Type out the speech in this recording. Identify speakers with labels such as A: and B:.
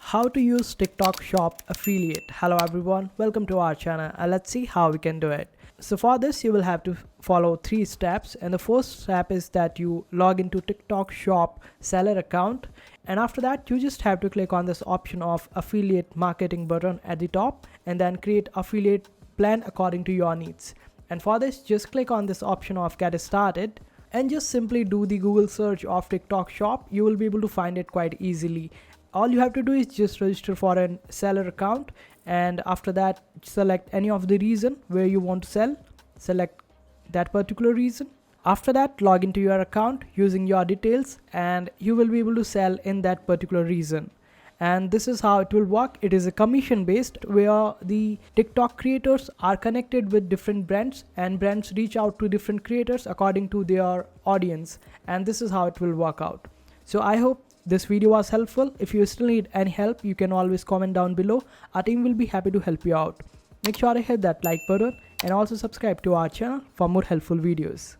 A: How to use TikTok Shop affiliate. Hello everyone, welcome to our channel and let's see how we can do it. So for this you will have to follow 3 steps, and the first step is that you log into TikTok Shop seller account, and after that you just have to click on this option of affiliate marketing button at the top and then create affiliate plan according to your needs. And for this just click on this option of get started and just simply do the Google search of TikTok Shop. You will be able to find it quite easily. All you have to do is just register for a seller account, and after that select any of the region where you want to sell. Select that particular region. After that log into your account using your details and you will be able to sell in that particular region. And this is how it will work. It is a commission based, where the TikTok creators are connected with different brands and brands reach out to different creators according to their audience, and this is how it will work out. So I hope this video was helpful. If you still need any help, you can always comment down below. Our team will be happy to help you out. Make sure to hit that like button and also subscribe to our channel for more helpful videos.